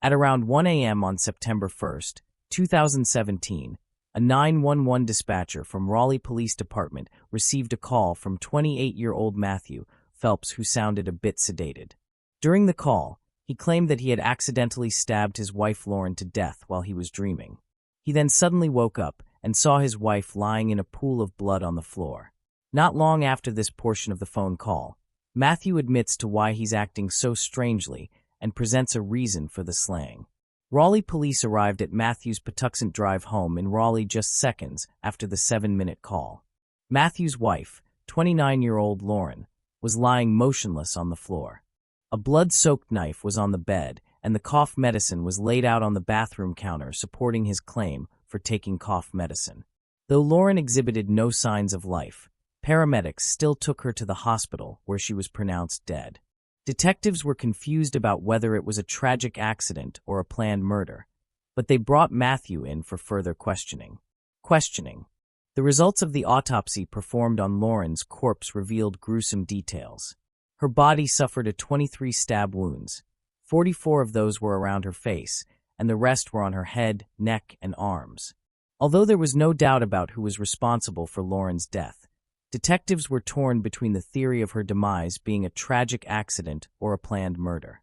At around 1 a.m. on September 1st, 2017, a 911 dispatcher from Raleigh Police Department received a call from 28-year-old Matthew Phelps, who sounded a bit sedated. During the call, he claimed that he had accidentally stabbed his wife Lauren to death while he was dreaming. He then suddenly woke up and saw his wife lying in a pool of blood on the floor. Not long after this portion of the phone call, Matthew admits to why he's acting so strangely and presents a reason for the slaying. Raleigh police arrived at Matthew's Patuxent Drive home in Raleigh just seconds after the 7-minute call. Matthew's wife, 29-year-old Lauren, was lying motionless on the floor. A blood-soaked knife was on the bed, and the cough medicine was laid out on the bathroom counter, supporting his claim for taking cough medicine. Though Lauren exhibited no signs of life, paramedics still took her to the hospital, where she was pronounced dead. Detectives were confused about whether it was a tragic accident or a planned murder, but they brought Matthew in for further questioning. The results of the autopsy performed on Lauren's corpse revealed gruesome details. Her body suffered 23 stab wounds. 44 of those were around her face, and the rest were on her head, neck, and arms. Although there was no doubt about who was responsible for Lauren's death, detectives were torn between the theory of her demise being a tragic accident or a planned murder.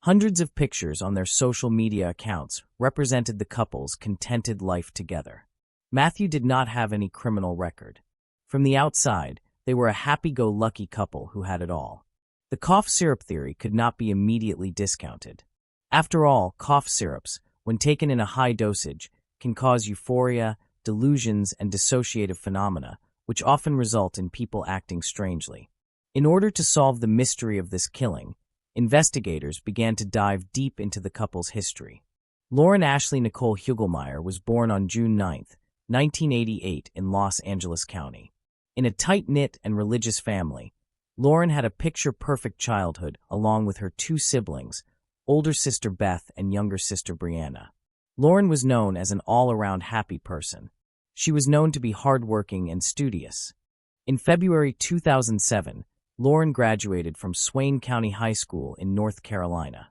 Hundreds of pictures on their social media accounts represented the couple's contented life together. Matthew did not have any criminal record. From the outside, they were a happy-go-lucky couple who had it all. The cough syrup theory could not be immediately discounted. After all, cough syrups, when taken in a high dosage, can cause euphoria, delusions, and dissociative phenomena, which often result in people acting strangely. In order to solve the mystery of this killing, investigators began to dive deep into the couple's history. Lauren Ashley Nicole Hugelmeyer was born on June 9, 1988 in Los Angeles County. In a tight-knit and religious family, Lauren had a picture-perfect childhood along with her 2 siblings, older sister Beth and younger sister Brianna. Lauren was known as an all-around happy person. She was known to be hardworking and studious. In February 2007, Lauren graduated from Swain County High School in North Carolina.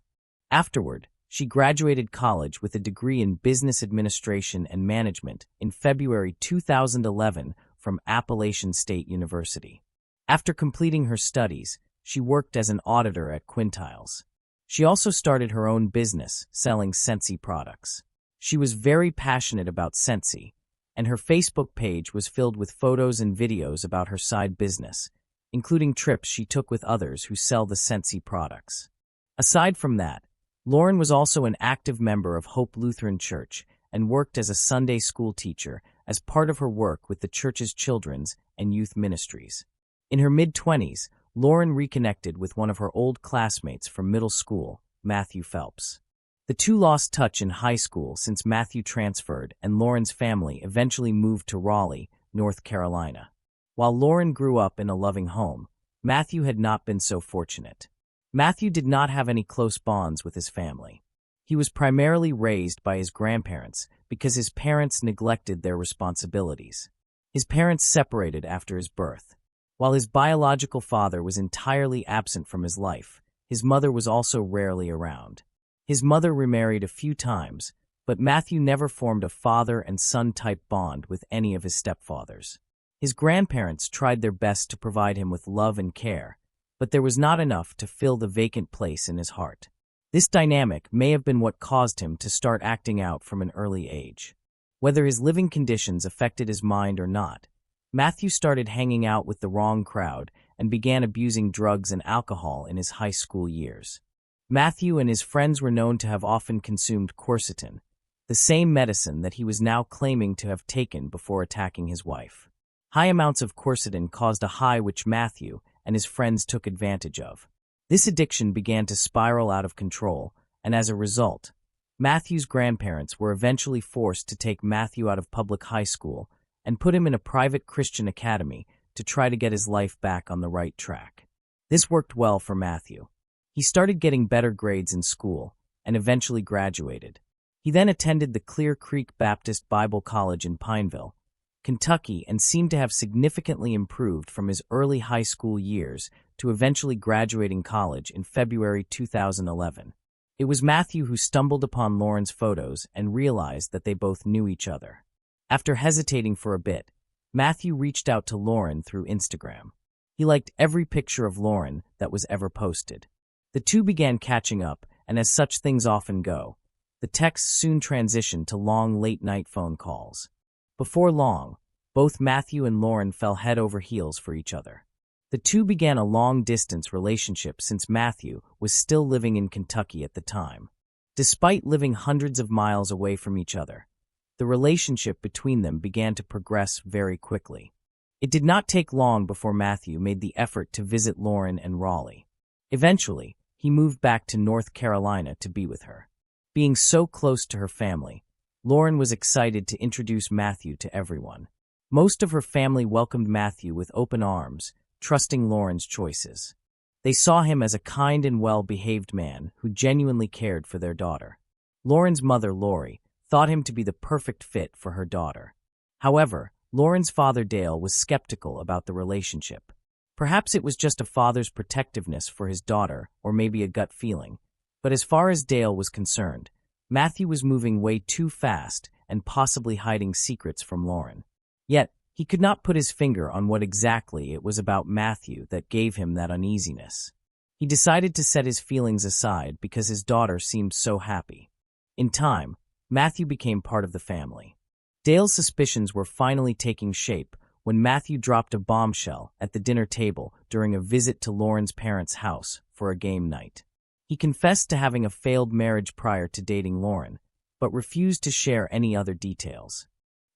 Afterward, she graduated college with a degree in business administration and management in February 2011 from Appalachian State University. After completing her studies, she worked as an auditor at Quintiles. She also started her own business, selling Scentsy products. She was very passionate about Scentsy, and her Facebook page was filled with photos and videos about her side business, including trips she took with others who sell the Scentsy products. Aside from that, Lauren was also an active member of Hope Lutheran Church and worked as a Sunday school teacher as part of her work with the church's children's and youth ministries. In her mid-20s, Lauren reconnected with one of her old classmates from middle school, Matthew Phelps. The two lost touch in high school since Matthew transferred and Lauren's family eventually moved to Raleigh, North Carolina. While Lauren grew up in a loving home, Matthew had not been so fortunate. Matthew did not have any close bonds with his family. He was primarily raised by his grandparents because his parents neglected their responsibilities. His parents separated after his birth. While his biological father was entirely absent from his life, his mother was also rarely around. His mother remarried a few times, but Matthew never formed a father and son-type bond with any of his stepfathers. His grandparents tried their best to provide him with love and care, but there was not enough to fill the vacant place in his heart. This dynamic may have been what caused him to start acting out from an early age. Whether his living conditions affected his mind or not, Matthew started hanging out with the wrong crowd and began abusing drugs and alcohol in his high school years. Matthew and his friends were known to have often consumed quercetin, the same medicine that he was now claiming to have taken before attacking his wife. High amounts of quercetin caused a high which Matthew and his friends took advantage of. This addiction began to spiral out of control, and as a result, Matthew's grandparents were eventually forced to take Matthew out of public high school and put him in a private Christian academy to try to get his life back on the right track. This worked well for Matthew. He started getting better grades in school and eventually graduated. He then attended the Clear Creek Baptist Bible College in Pineville, Kentucky, and seemed to have significantly improved from his early high school years to eventually graduating college in February 2011. It was Matthew who stumbled upon Lauren's photos and realized that they both knew each other. After hesitating for a bit, Matthew reached out to Lauren through Instagram. He liked every picture of Lauren that was ever posted. The two began catching up, and as such things often go, the texts soon transitioned to long late-night phone calls. Before long, both Matthew and Lauren fell head over heels for each other. The two began a long-distance relationship since Matthew was still living in Kentucky at the time. Despite living hundreds of miles away from each other, the relationship between them began to progress very quickly. It did not take long before Matthew made the effort to visit Lauren and Raleigh. Eventually, he moved back to North Carolina to be with her. Being so close to her family, Lauren was excited to introduce Matthew to everyone. Most of her family welcomed Matthew with open arms, trusting Lauren's choices. They saw him as a kind and well-behaved man who genuinely cared for their daughter. Lauren's mother, Lori, thought him to be the perfect fit for her daughter. However, Lauren's father, Dale, was skeptical about the relationship. Perhaps it was just a father's protectiveness for his daughter, or maybe a gut feeling. But as far as Dale was concerned, Matthew was moving way too fast and possibly hiding secrets from Lauren. Yet, he could not put his finger on what exactly it was about Matthew that gave him that uneasiness. He decided to set his feelings aside because his daughter seemed so happy. In time, Matthew became part of the family. Dale's suspicions were finally taking shape when Matthew dropped a bombshell at the dinner table during a visit to Lauren's parents' house for a game night. He confessed to having a failed marriage prior to dating Lauren, but refused to share any other details.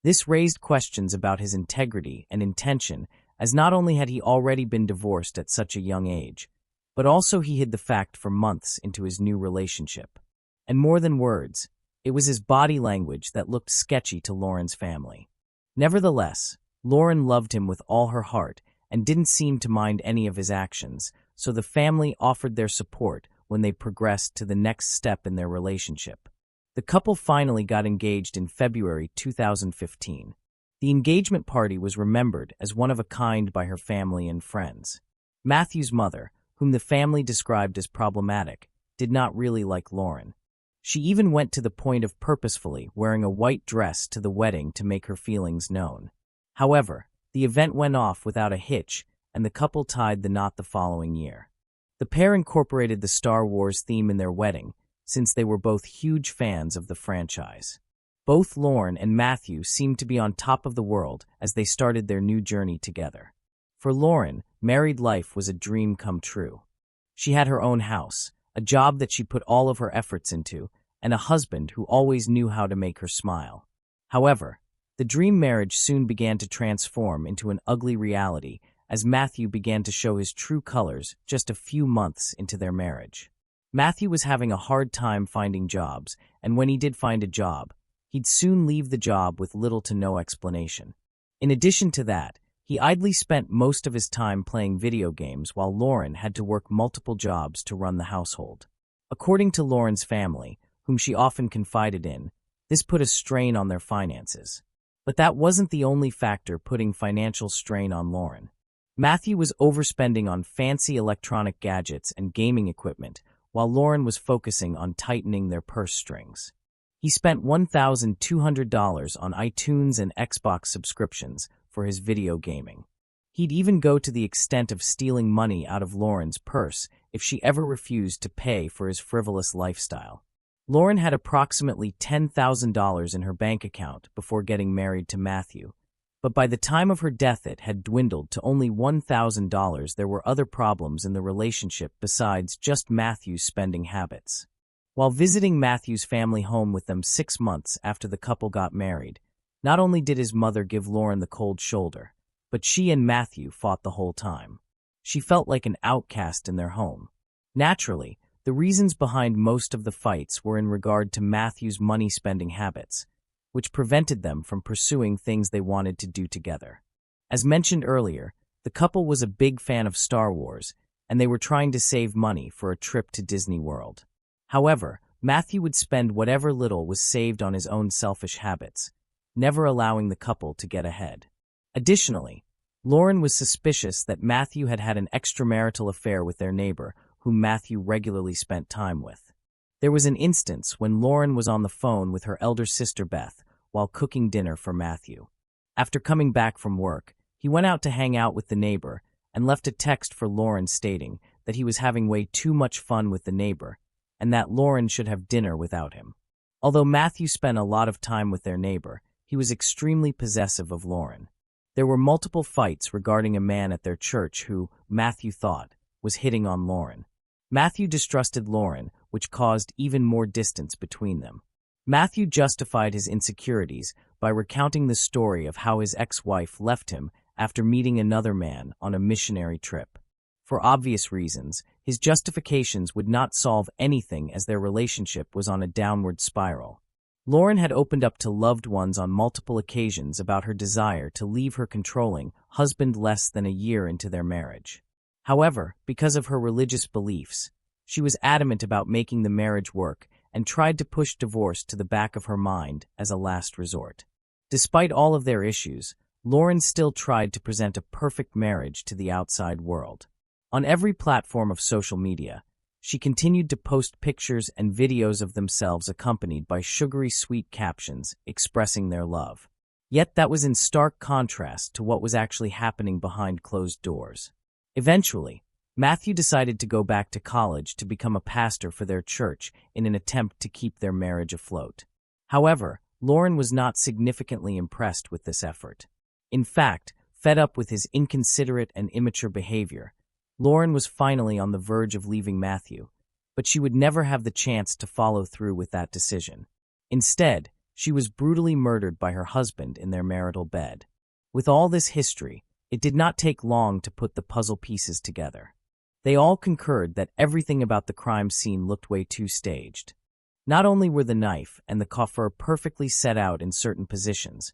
This raised questions about his integrity and intention, as not only had he already been divorced at such a young age, but also he hid the fact for months into his new relationship. And more than words, it was his body language that looked sketchy to Lauren's family. Nevertheless, Lauren loved him with all her heart and didn't seem to mind any of his actions, so the family offered their support when they progressed to the next step in their relationship. The couple finally got engaged in February 2015. The engagement party was remembered as one of a kind by her family and friends. Matthew's mother, whom the family described as problematic, did not really like Lauren. She even went to the point of purposefully wearing a white dress to the wedding to make her feelings known. However, the event went off without a hitch, and the couple tied the knot the following year. The pair incorporated the Star Wars theme in their wedding, since they were both huge fans of the franchise. Both Lauren and Matthew seemed to be on top of the world as they started their new journey together. For Lauren, married life was a dream come true. She had her own house, a job that she put all of her efforts into, and a husband who always knew how to make her smile. However, the dream marriage soon began to transform into an ugly reality as Matthew began to show his true colors just a few months into their marriage. Matthew was having a hard time finding jobs, and when he did find a job, he'd soon leave the job with little to no explanation. In addition to that, he idly spent most of his time playing video games while Lauren had to work multiple jobs to run the household. According to Lauren's family, whom she often confided in, this put a strain on their finances. But that wasn't the only factor putting financial strain on Lauren. Matthew was overspending on fancy electronic gadgets and gaming equipment, while Lauren was focusing on tightening their purse strings. He spent $1,200 on iTunes and Xbox subscriptions for his video gaming. He'd even go to the extent of stealing money out of Lauren's purse if she ever refused to pay for his frivolous lifestyle. Lauren had approximately $10,000 in her bank account before getting married to Matthew, but by the time of her death it had dwindled to only $1,000. There were other problems in the relationship besides just Matthew's spending habits. While visiting Matthew's family home with them 6 months after the couple got married, not only did his mother give Lauren the cold shoulder, but she and Matthew fought the whole time. She felt like an outcast in their home. Naturally, the reasons behind most of the fights were in regard to Matthew's money-spending habits, which prevented them from pursuing things they wanted to do together. As mentioned earlier, the couple was a big fan of Star Wars, and they were trying to save money for a trip to Disney World. However, Matthew would spend whatever little was saved on his own selfish habits, never allowing the couple to get ahead. Additionally, Lauren was suspicious that Matthew had had an extramarital affair with their neighbor, whom Matthew regularly spent time with. There was an instance when Lauren was on the phone with her elder sister Beth while cooking dinner for Matthew. After coming back from work, he went out to hang out with the neighbor and left a text for Lauren stating that he was having way too much fun with the neighbor and that Lauren should have dinner without him. Although Matthew spent a lot of time with their neighbor, he was extremely possessive of Lauren. There were multiple fights regarding a man at their church who, Matthew thought, was hitting on Lauren. Matthew distrusted Lauren, which caused even more distance between them. Matthew justified his insecurities by recounting the story of how his ex-wife left him after meeting another man on a missionary trip. For obvious reasons, his justifications would not solve anything as their relationship was on a downward spiral. Lauren had opened up to loved ones on multiple occasions about her desire to leave her controlling husband less than a year into their marriage. However, because of her religious beliefs, she was adamant about making the marriage work and tried to push divorce to the back of her mind as a last resort. Despite all of their issues, Lauren still tried to present a perfect marriage to the outside world. On every platform of social media, she continued to post pictures and videos of themselves accompanied by sugary sweet captions expressing their love. Yet that was in stark contrast to what was actually happening behind closed doors. Eventually, Matthew decided to go back to college to become a pastor for their church in an attempt to keep their marriage afloat. However, Lauren was not significantly impressed with this effort. In fact, fed up with his inconsiderate and immature behavior, Lauren was finally on the verge of leaving Matthew, but she would never have the chance to follow through with that decision. Instead, she was brutally murdered by her husband in their marital bed. With all this history, it did not take long to put the puzzle pieces together. They all concurred that everything about the crime scene looked way too staged. Not only were the knife and the coffer perfectly set out in certain positions,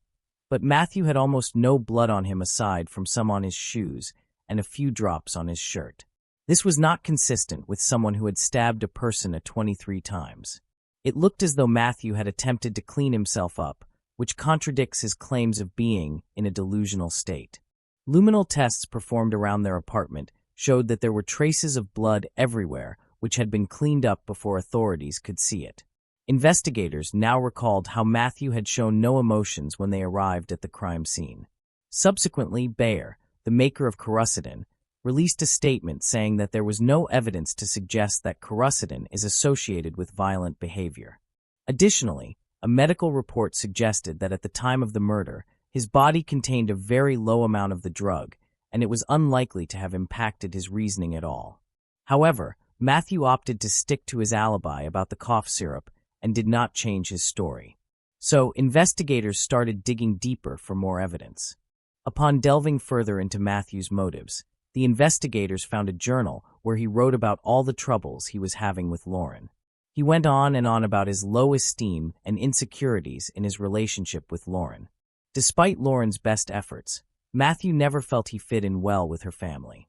but Matthew had almost no blood on him aside from some on his shoes and a few drops on his shirt. This was not consistent with someone who had stabbed a person 23 times. It looked as though Matthew had attempted to clean himself up, which contradicts his claims of being in a delusional state. Luminal tests performed around their apartment showed that there were traces of blood everywhere, which had been cleaned up before authorities could see it. Investigators now recalled how Matthew had shown no emotions when they arrived at the crime scene. Subsequently, Bayer, the maker of quercetin, released a statement saying that there was no evidence to suggest that quercetin is associated with violent behavior. Additionally, a medical report suggested that at the time of the murder, his body contained a very low amount of the drug, and it was unlikely to have impacted his reasoning at all. However, Matthew opted to stick to his alibi about the cough syrup and did not change his story. So, investigators started digging deeper for more evidence. Upon delving further into Matthew's motives, the investigators found a journal where he wrote about all the troubles he was having with Lauren. He went on and on about his low esteem and insecurities in his relationship with Lauren. Despite Lauren's best efforts, Matthew never felt he fit in well with her family.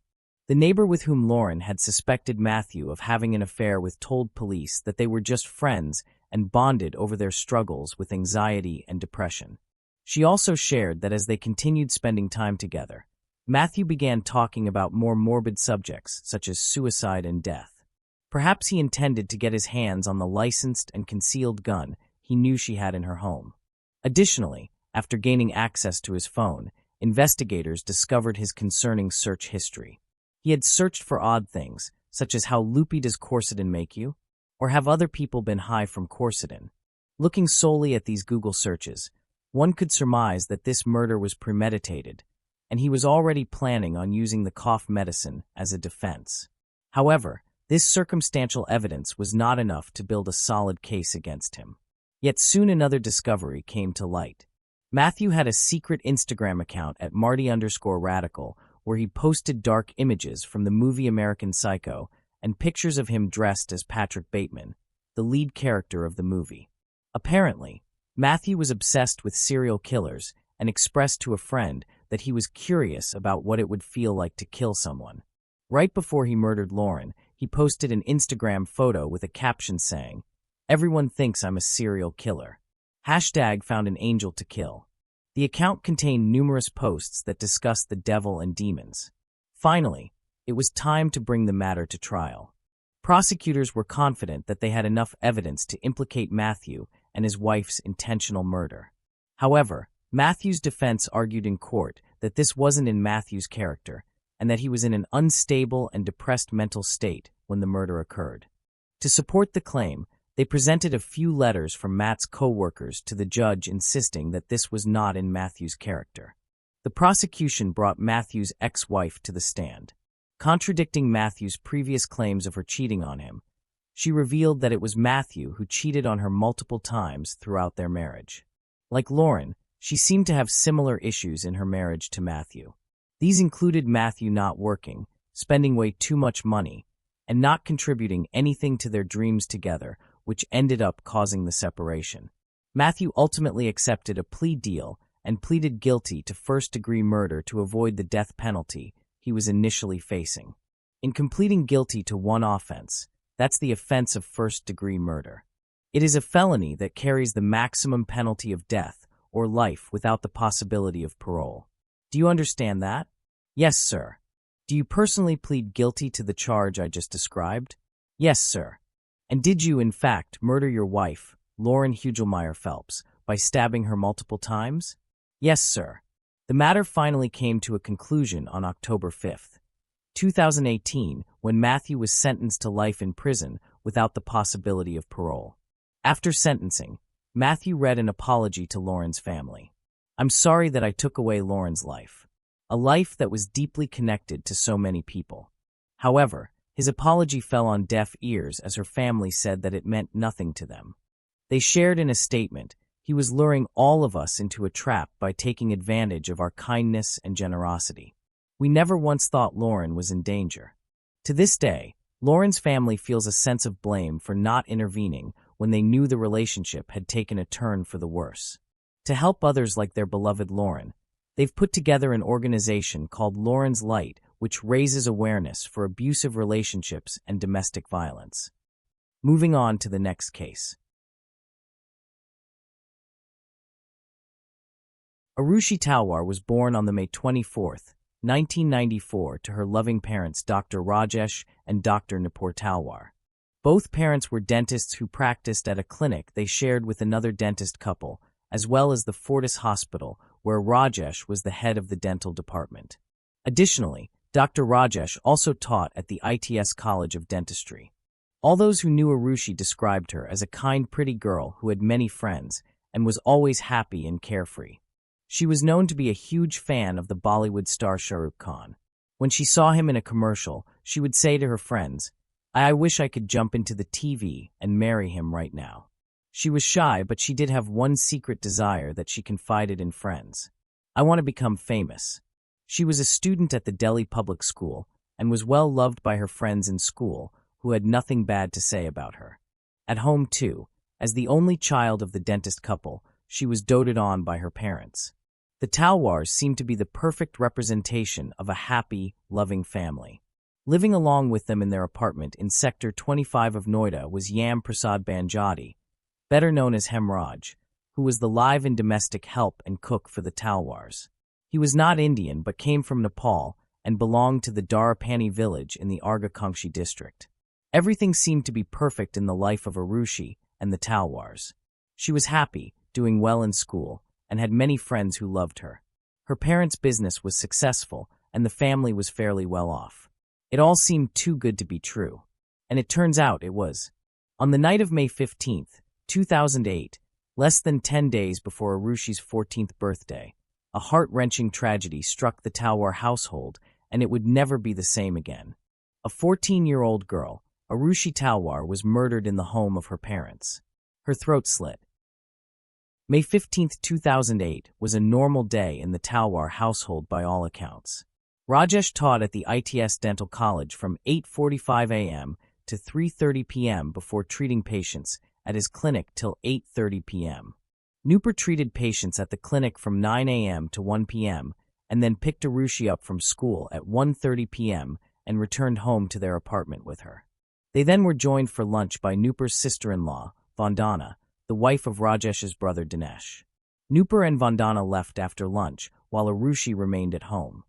The neighbor with whom Lauren had suspected Matthew of having an affair with told police that they were just friends and bonded over their struggles with anxiety and depression. She also shared that as they continued spending time together, Matthew began talking about more morbid subjects such as suicide and death. Perhaps he intended to get his hands on the licensed and concealed gun he knew she had in her home. Additionally, after gaining access to his phone, investigators discovered his concerning search history. He had searched for odd things, such as how loopy does quercetin make you? Or have other people been high from quercetin? Looking solely at these Google searches, one could surmise that this murder was premeditated, and he was already planning on using the cough medicine as a defense. However, this circumstantial evidence was not enough to build a solid case against him. Yet soon another discovery came to light. Matthew had a secret Instagram account at Marty_Radical where he posted dark images from the movie American Psycho and pictures of him dressed as Patrick Bateman, the lead character of the movie. Apparently, Matthew was obsessed with serial killers and expressed to a friend that he was curious about what it would feel like to kill someone. Right before he murdered Lauren, he posted an Instagram photo with a caption saying, "Everyone thinks I'm a serial killer. # found an angel to kill." The account contained numerous posts that discussed the devil and demons. Finally, it was time to bring the matter to trial. Prosecutors were confident that they had enough evidence to implicate Matthew and his wife's intentional murder. However, Matthew's defense argued in court that this wasn't in Matthew's character and that he was in an unstable and depressed mental state when the murder occurred. To support the claim, they presented a few letters from Matt's co-workers to the judge insisting that this was not in Matthew's character. The prosecution brought Matthew's ex-wife to the stand. Contradicting Matthew's previous claims of her cheating on him, she revealed that it was Matthew who cheated on her multiple times throughout their marriage. Like Lauren, she seemed to have similar issues in her marriage to Matthew. These included Matthew not working, spending way too much money, and not contributing anything to their dreams together, which ended up causing the separation. Matthew ultimately accepted a plea deal and pleaded guilty to first-degree murder to avoid the death penalty he was initially facing. In completing guilty to one offense, that's the offense of first-degree murder. It is a felony that carries the maximum penalty of death or life without the possibility of parole. Do you understand that? Yes, sir. Do you personally plead guilty to the charge I just described? Yes, sir. And did you, in fact, murder your wife, Lauren Hugelmeyer Phelps, by stabbing her multiple times? Yes, sir. The matter finally came to a conclusion on October 5, 2018, when Matthew was sentenced to life in prison without the possibility of parole. After sentencing, Matthew read an apology to Lauren's family. "I'm sorry that I took away Lauren's life, a life that was deeply connected to so many people." However, his apology fell on deaf ears as her family said that it meant nothing to them. They shared in a statement, "He was luring all of us into a trap by taking advantage of our kindness and generosity. We never once thought Lauren was in danger." To this day, Lauren's family feels a sense of blame for not intervening when they knew the relationship had taken a turn for the worse. To help others like their beloved Lauren, they've put together an organization called Lauren's Light, which raises awareness for abusive relationships and domestic violence. Moving on to the next case. Arushi Talwar was born on May 24, 1994 to her loving parents Dr. Rajesh and Dr. Nupur Talwar. Both parents were dentists who practiced at a clinic they shared with another dentist couple, as well as the Fortis Hospital, where Rajesh was the head of the dental department. Additionally, Dr. Rajesh also taught at the ITS College of Dentistry. All those who knew Arushi described her as a kind, pretty girl who had many friends and was always happy and carefree. She was known to be a huge fan of the Bollywood star Shah Rukh Khan. When she saw him in a commercial, she would say to her friends, I wish I could jump into the TV and marry him right now." She was shy, but she did have one secret desire that she confided in friends. "I want to become famous." She was a student at the Delhi public school and was well loved by her friends in school who had nothing bad to say about her. At home, too, as the only child of the dentist couple, she was doted on by her parents. The Talwars seemed to be the perfect representation of a happy, loving family. Living along with them in their apartment in Sector 25 of Noida was Yam Prasad Banjati, better known as Hemraj, who was the live and domestic help and cook for the Talwars. He was not Indian but came from Nepal and belonged to the Darapani village in the Arghakongshi district. Everything seemed to be perfect in the life of Arushi and the Talwars. She was happy, doing well in school, and had many friends who loved her. Her parents' business was successful, and the family was fairly well off. It all seemed too good to be true. And it turns out it was. On the night of May 15, 2008, less than 10 days before Arushi's 14th birthday, a heart-wrenching tragedy struck the Talwar household, and it would never be the same again. A 14-year-old girl, Arushi Talwar, was murdered in the home of her parents. Her throat slit. May 15, 2008 was a normal day in the Talwar household by all accounts. Rajesh taught at the ITS Dental College from 8:45 a.m. to 3:30 p.m. before treating patients at his clinic till 8:30 p.m. Nupur treated patients at the clinic from 9 a.m. to 1 p.m. and then picked Arushi up from school at 1:30 p.m. and returned home to their apartment with her. They then were joined for lunch by Nupur's sister-in-law, Vandana, the wife of Rajesh's brother Dinesh. Nupur and Vandana left after lunch while Arushi remained at home.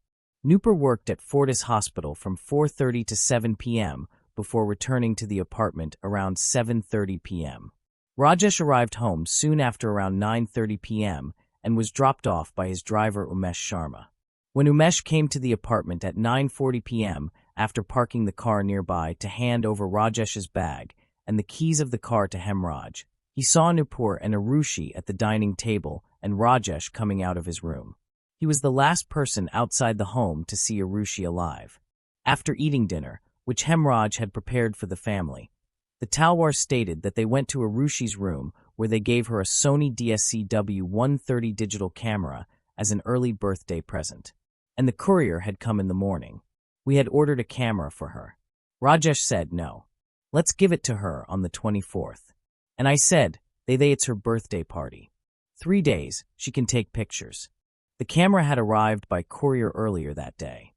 Nupur worked at Fortis Hospital from 4:30 to 7 p.m. before returning to the apartment around 7:30 p.m. Rajesh arrived home soon after around 9:30 p.m. and was dropped off by his driver Umesh Sharma. When Umesh came to the apartment at 9:40 p.m. after parking the car nearby to hand over Rajesh's bag and the keys of the car to Hemraj, he saw Nupur and Arushi at the dining table and Rajesh coming out of his room. He was the last person outside the home to see Arushi alive. After eating dinner, which Hemraj had prepared for the family, the Talwar stated that they went to Arushi's room where they gave her a Sony DSCW-130 digital camera as an early birthday present. And the courier had come in the morning. We had ordered a camera for her. Rajesh said, "No. Let's give it to her on the 24th. And I said, it's her birthday party. 3 days, she can take pictures." The camera had arrived by courier earlier that day.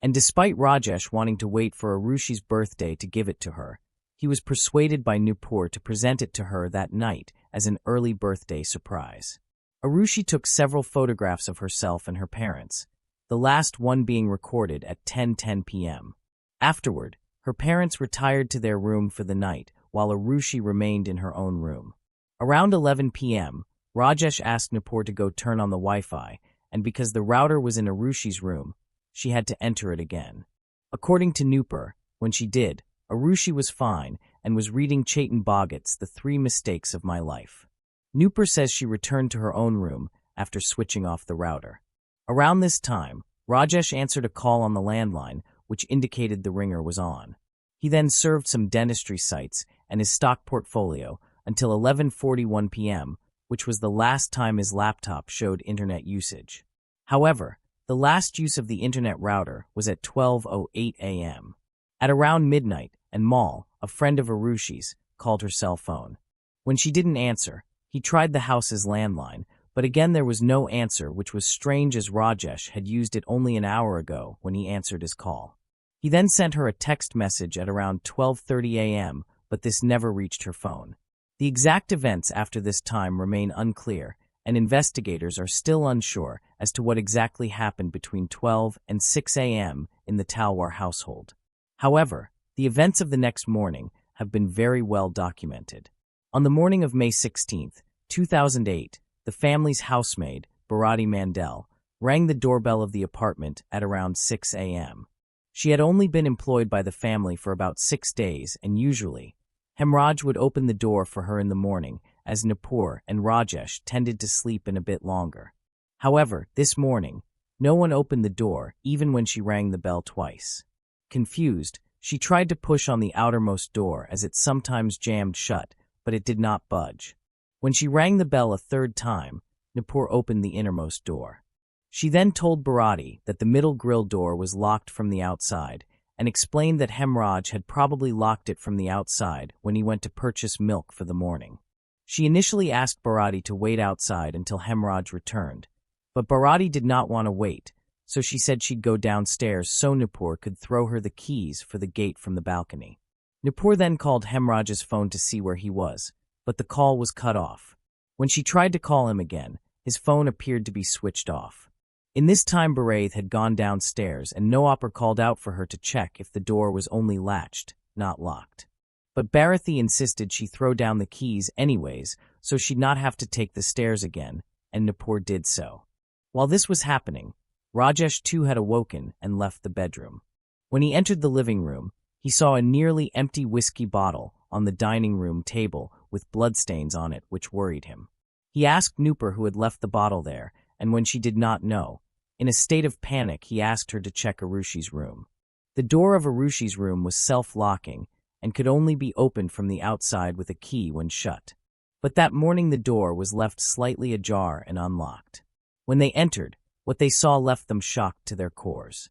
And despite Rajesh wanting to wait for Arushi's birthday to give it to her, he was persuaded by Nupur to present it to her that night as an early birthday surprise. Arushi took several photographs of herself and her parents, the last one being recorded at 10:10 p.m. Afterward, her parents retired to their room for the night, while Arushi remained in her own room. Around 11 p.m., Rajesh asked Nupur to go turn on the Wi-Fi, and because the router was in Arushi's room, she had to enter it again. According to Nupur, when she did, Arushi was fine and was reading Chetan Bhagat's The 3 Mistakes of My Life. Nupur says she returned to her own room after switching off the router. Around this time, Rajesh answered a call on the landline, which indicated the ringer was on. He then served some dentistry sites and his stock portfolio until 11:41 p.m., which was the last time his laptop showed internet usage. However, the last use of the internet router was at 12:08 a.m. At around midnight, and Mal, a friend of Arushi's, called her cell phone. When she didn't answer, he tried the house's landline, but again there was no answer, which was strange as Rajesh had used it only an hour ago when he answered his call. He then sent her a text message at around 12:30 a.m., but this never reached her phone. The exact events after this time remain unclear, and investigators are still unsure as to what exactly happened between 12 and 6 a.m. in the Talwar household. However, the events of the next morning have been very well documented. On the morning of May 16, 2008, the family's housemaid, Bharati Mandel, rang the doorbell of the apartment at around 6 a.m. She had only been employed by the family for about 6 days, and usually, Hemraj would open the door for her in the morning, as Nupur and Rajesh tended to sleep in a bit longer. However, this morning, no one opened the door, even when she rang the bell twice. Confused, she tried to push on the outermost door as it sometimes jammed shut, but it did not budge. When she rang the bell a third time, Nupur opened the innermost door. She then told Bharati that the middle grill door was locked from the outside, and explained that Hemraj had probably locked it from the outside when he went to purchase milk for the morning. She initially asked Bharati to wait outside until Hemraj returned, but Bharati did not want to wait, so she said she'd go downstairs so Nupur could throw her the keys for the gate from the balcony. Nupur then called Hemraj's phone to see where he was, but the call was cut off. When she tried to call him again, his phone appeared to be switched off. In this time, Bharati had gone downstairs, and Noapur called out for her to check if the door was only latched, not locked. But Bharati insisted she throw down the keys anyways, so she'd not have to take the stairs again, and Nupur did so. While this was happening, Rajesh too had awoken and left the bedroom. When he entered the living room, he saw a nearly empty whiskey bottle on the dining room table with bloodstains on it, which worried him. He asked Nupur who had left the bottle there, and when she did not know, in a state of panic, he asked her to check Arushi's room. The door of Arushi's room was self-locking and could only be opened from the outside with a key when shut. But that morning the door was left slightly ajar and unlocked. When they entered, what they saw left them shocked to their cores.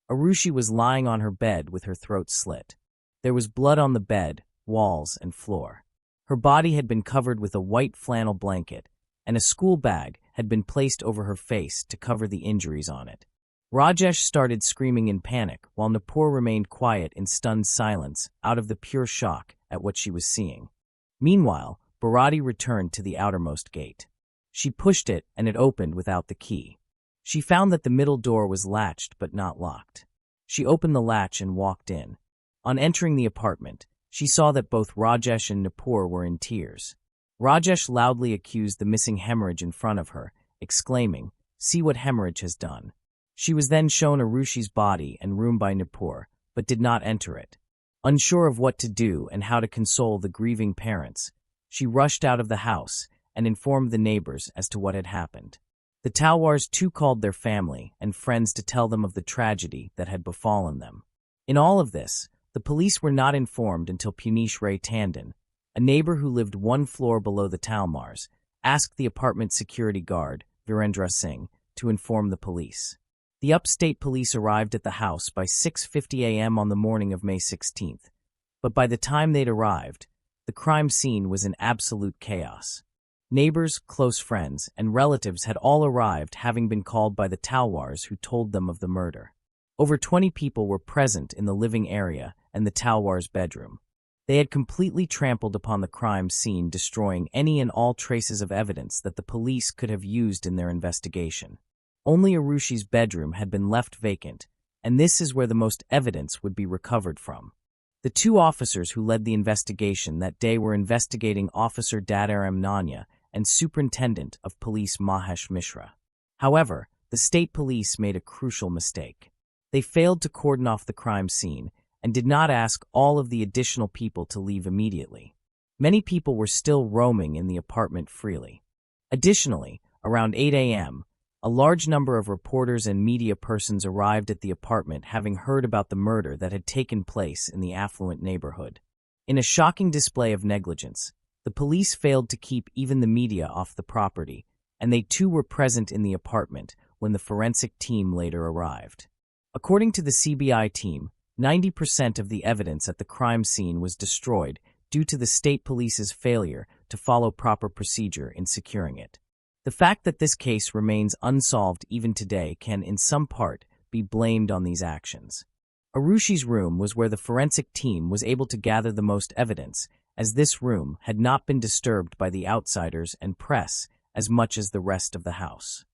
Arushi was lying on her bed with her throat slit. There was blood on the bed, walls, and floor. Her body had been covered with a white flannel blanket, and a school bag had been placed over her face to cover the injuries on it. Rajesh started screaming in panic, while Nupur remained quiet in stunned silence out of the pure shock at what she was seeing. Meanwhile, Bharati returned to the outermost gate. She pushed it, and it opened without the key. She found that the middle door was latched but not locked. She opened the latch and walked in. On entering the apartment, she saw that both Rajesh and Nupur were in tears. Rajesh loudly accused the missing hemorrhage in front of her, exclaiming, "See what hemorrhage has done." She was then shown Arushi's body and room by Nupur, but did not enter it. Unsure of what to do and how to console the grieving parents, she rushed out of the house and informed the neighbors as to what had happened. The Talwars too called their family and friends to tell them of the tragedy that had befallen them. In all of this, the police were not informed until Punish Ray Tandon, a neighbor who lived one floor below the Talmars, asked the apartment security guard, Virendra Singh, to inform the police. The upstate police arrived at the house by 6:50 a.m. on the morning of May 16th, but by the time they'd arrived, the crime scene was in absolute chaos. Neighbors, close friends, and relatives had all arrived, having been called by the Talwars who told them of the murder. Over 20 people were present in the living area and the Talwars' bedroom. They had completely trampled upon the crime scene, destroying any and all traces of evidence that the police could have used in their investigation. Only Arushi's bedroom had been left vacant, and this is where the most evidence would be recovered from. The two officers who led the investigation that day were investigating Officer Dadaram Nanya and Superintendent of Police Mahesh Mishra. However, the state police made a crucial mistake. They failed to cordon off the crime scene and did not ask all of the additional people to leave immediately. Many people were still roaming in the apartment freely. Additionally, around 8 a.m., a large number of reporters and media persons arrived at the apartment, having heard about the murder that had taken place in the affluent neighborhood. In a shocking display of negligence, the police failed to keep even the media off the property, and they too were present in the apartment when the forensic team later arrived. According to the CBI team, 90% of the evidence at the crime scene was destroyed due to the state police's failure to follow proper procedure in securing it. The fact that this case remains unsolved even today can, in some part, be blamed on these actions. Arushi's room was where the forensic team was able to gather the most evidence, as this room had not been disturbed by the outsiders and press as much as the rest of the house.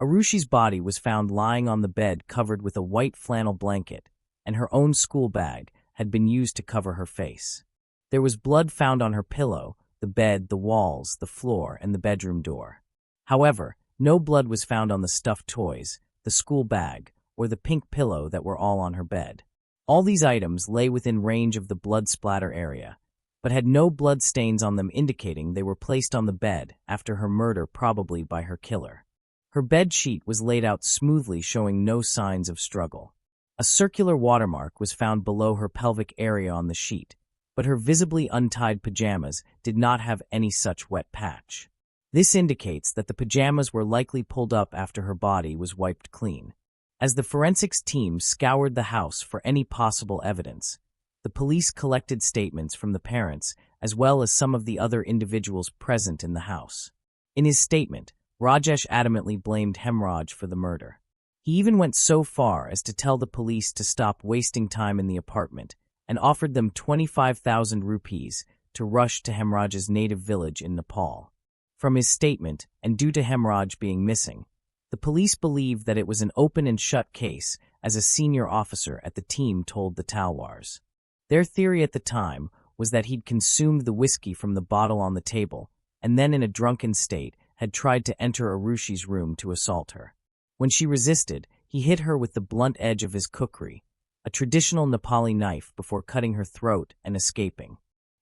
Arushi's body was found lying on the bed covered with a white flannel blanket, and her own school bag had been used to cover her face. There was blood found on her pillow, the bed, the walls, the floor, and the bedroom door. However, no blood was found on the stuffed toys, the school bag, or the pink pillow that were all on her bed. All these items lay within range of the blood splatter area, but had no blood stains on them, indicating they were placed on the bed after her murder, probably by her killer. Her bed sheet was laid out smoothly, showing no signs of struggle. A circular watermark was found below her pelvic area on the sheet, but her visibly untied pajamas did not have any such wet patch. This indicates that the pajamas were likely pulled up after her body was wiped clean. As the forensics team scoured the house for any possible evidence, the police collected statements from the parents as well as some of the other individuals present in the house. In his statement, Rajesh adamantly blamed Hemraj for the murder. He even went so far as to tell the police to stop wasting time in the apartment and offered them 25,000 rupees to rush to Hemraj's native village in Nepal. From his statement, and due to Hemraj being missing, the police believed that it was an open and shut case, as a senior officer at the team told the Talwars. Their theory at the time was that he'd consumed the whiskey from the bottle on the table, and then in a drunken state had tried to enter Arushi's room to assault her. When she resisted, he hit her with the blunt edge of his kukri, a traditional Nepali knife, before cutting her throat and escaping.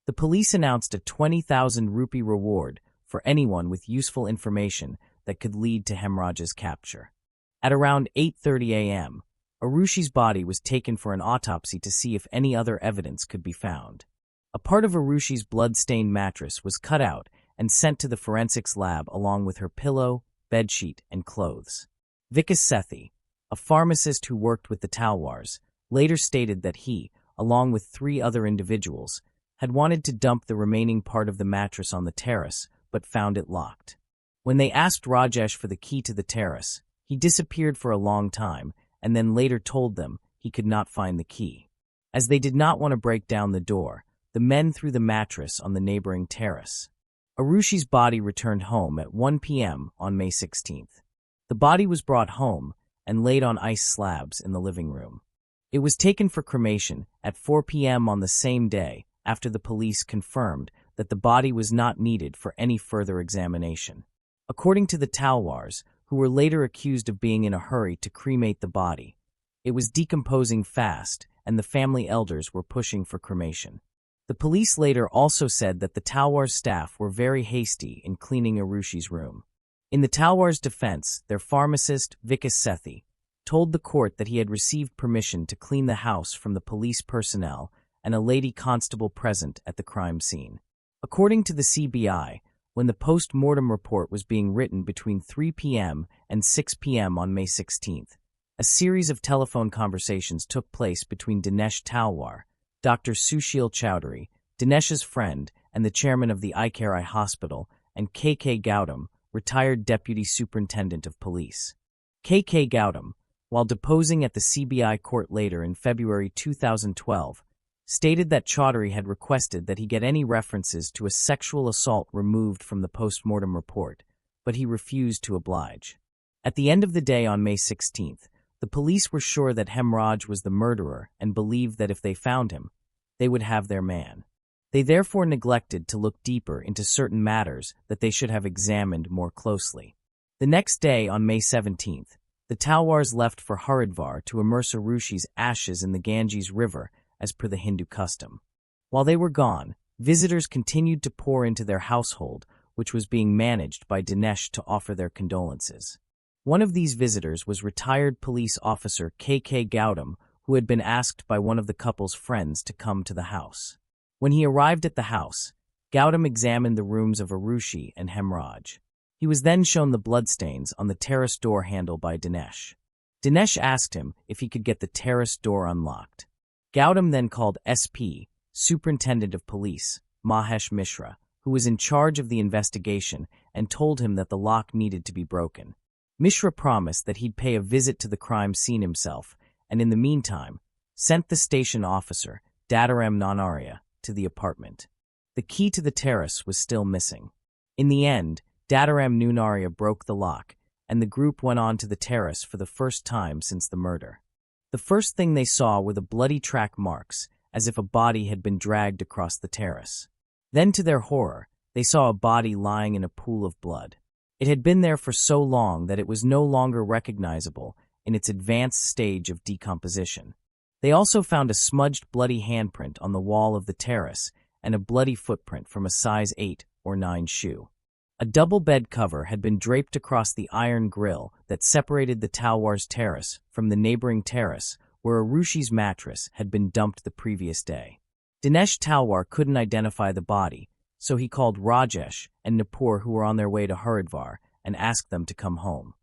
The police announced a 20,000 rupee reward for anyone with useful information that could lead to Hemraj's capture. At around 8:30 a.m., Arushi's body was taken for an autopsy to see if any other evidence could be found. A part of Arushi's blood-stained mattress was cut out and sent to the forensics lab along with her pillow, bedsheet, and clothes. Vikas Sethi, a pharmacist who worked with the Talwars, later stated that he, along with 3 other individuals, had wanted to dump the remaining part of the mattress on the terrace, but found it locked. When they asked Rajesh for the key to the terrace, he disappeared for a long time and then later told them he could not find the key. As they did not want to break down the door, the men threw the mattress on the neighboring terrace. Arushi's body returned home at 1 p.m. on May 16th. The body was brought home and laid on ice slabs in the living room. It was taken for cremation at 4 p.m. on the same day after the police confirmed that the body was not needed for any further examination. According to the Talwars, who were later accused of being in a hurry to cremate the body, it was decomposing fast and the family elders were pushing for cremation. The police later also said that the Talwars staff were very hasty in cleaning Arushi's room. In the Talwars' defense, their pharmacist, Vikas Sethi, told the court that he had received permission to clean the house from the police personnel and a lady constable present at the crime scene. According to the CBI, when the post-mortem report was being written between 3 p.m. and 6 p.m. on May 16th, a series of telephone conversations took place between Dinesh Talwar, Dr. Sushil Chowdhury, Dinesh's friend and the chairman of the ICARI Hospital, and K.K. Gautam, retired Deputy Superintendent of Police. K.K. Gautam, while deposing at the CBI court later in February 2012, stated that Chowdhury had requested that he get any references to a sexual assault removed from the post-mortem report, but he refused to oblige. At the end of the day on May 16th, the police were sure that Hemraj was the murderer and believed that if they found him, they would have their man. They therefore neglected to look deeper into certain matters that they should have examined more closely. The next day, on May 17th, the Talwars left for Haridwar to immerse Arushi's ashes in the Ganges River as per the Hindu custom. While they were gone, visitors continued to pour into their household, which was being managed by Dinesh, to offer their condolences. One of these visitors was retired police officer K.K. Gautam, who had been asked by one of the couple's friends to come to the house. When he arrived at the house, Gautam examined the rooms of Arushi and Hemraj. He was then shown the bloodstains on the terrace door handle by Dinesh. Dinesh asked him if he could get the terrace door unlocked. Gautam then called SP, Superintendent of Police, Mahesh Mishra, who was in charge of the investigation, and told him that the lock needed to be broken. Mishra promised that he'd pay a visit to the crime scene himself, and in the meantime, sent the station officer, Dadaram Nanaria, to the apartment. The key to the terrace was still missing. In the end, Dadaram Nunaria broke the lock, and the group went on to the terrace for the first time since the murder. The first thing they saw were the bloody track marks, as if a body had been dragged across the terrace. Then, to their horror, they saw a body lying in a pool of blood. It had been there for so long that it was no longer recognizable in its advanced stage of decomposition. They also found a smudged bloody handprint on the wall of the terrace and a bloody footprint from a size 8 or 9 shoe. A double bed cover had been draped across the iron grill that separated the Talwar's terrace from the neighboring terrace where Arushi's mattress had been dumped the previous day. Dinesh Talwar couldn't identify the body, so he called Rajesh and Nupur, who were on their way to Haridwar, and asked them to come home.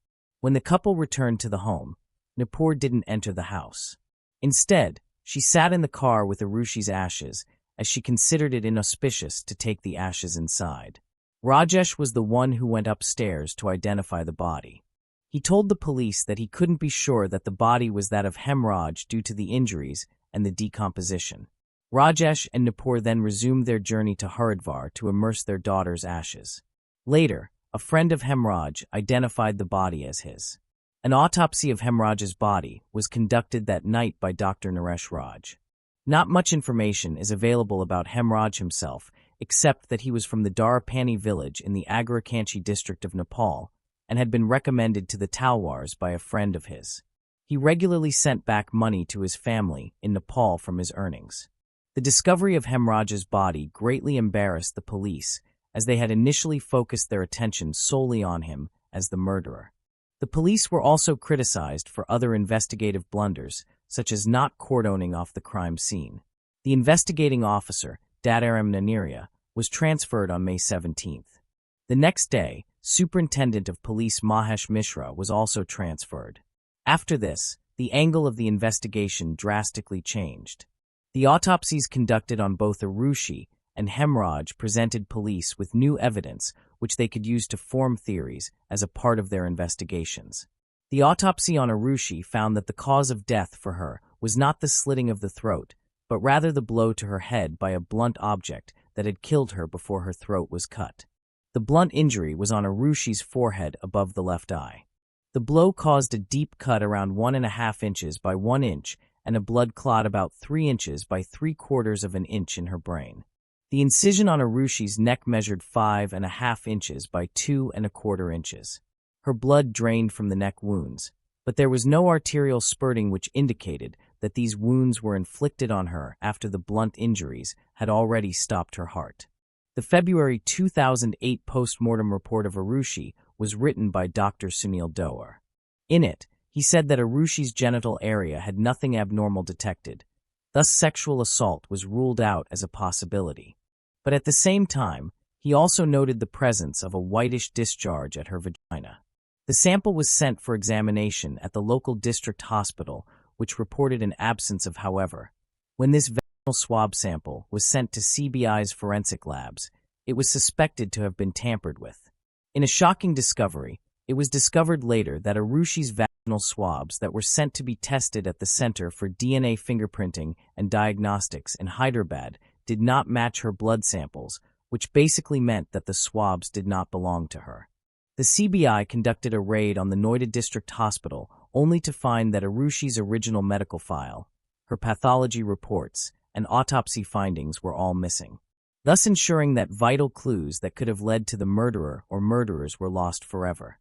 When the couple returned to the home, Nupur didn't enter the house. Instead, she sat in the car with Arushi's ashes, as she considered it inauspicious to take the ashes inside. Rajesh was the one who went upstairs to identify the body. He told the police that he couldn't be sure that the body was that of Hemraj due to the injuries and the decomposition. Rajesh and Nupur then resumed their journey to Haridwar to immerse their daughter's ashes. Later, a friend of Hemraj identified the body as his. An autopsy of Hemraj's body was conducted that night by Dr. Naresh Raj. Not much information is available about Hemraj himself, except that he was from the Darapani village in the Agrakanchi district of Nepal and had been recommended to the Talwars by a friend of his. He regularly sent back money to his family in Nepal from his earnings. The discovery of Hemraj's body greatly embarrassed the police, as they had initially focused their attention solely on him as the murderer. The police were also criticized for other investigative blunders, such as not cordoning off the crime scene. The investigating officer, Dadaram Nanaria, was transferred on May 17th. The next day, Superintendent of Police Mahesh Mishra was also transferred. After this, the angle of the investigation drastically changed. The autopsies conducted on both Arushi and Hemraj presented police with new evidence which they could use to form theories as a part of their investigations. The autopsy on Arushi found that the cause of death for her was not the slitting of the throat, but rather the blow to her head by a blunt object that had killed her before her throat was cut. The blunt injury was on Arushi's forehead above the left eye. The blow caused a deep cut around 1.5 inches by 1 inch and a blood clot about 3 inches by 3/4 of an inch in her brain. The incision on Arushi's neck measured 5.5 inches by 2.25 inches. Her blood drained from the neck wounds, but there was no arterial spurting, which indicated that these wounds were inflicted on her after the blunt injuries had already stopped her heart. The February 2008 post-mortem report of Arushi was written by Dr. Sunil Doar. In it, he said that Arushi's genital area had nothing abnormal detected, thus sexual assault was ruled out as a possibility. But at the same time, he also noted the presence of a whitish discharge at her vagina. The sample was sent for examination at the local district hospital, which reported an absence of however. When this vaginal swab sample was sent to CBI's forensic labs, it was suspected to have been tampered with. In a shocking discovery, it was discovered later that Arushi's vaginal swabs that were sent to be tested at the Center for DNA Fingerprinting and Diagnostics in Hyderabad did not match her blood samples, which basically meant that the swabs did not belong to her. The CBI conducted a raid on the Noida District Hospital only to find that Arushi's original medical file, her pathology reports, and autopsy findings were all missing, thus ensuring that vital clues that could have led to the murderer or murderers were lost forever.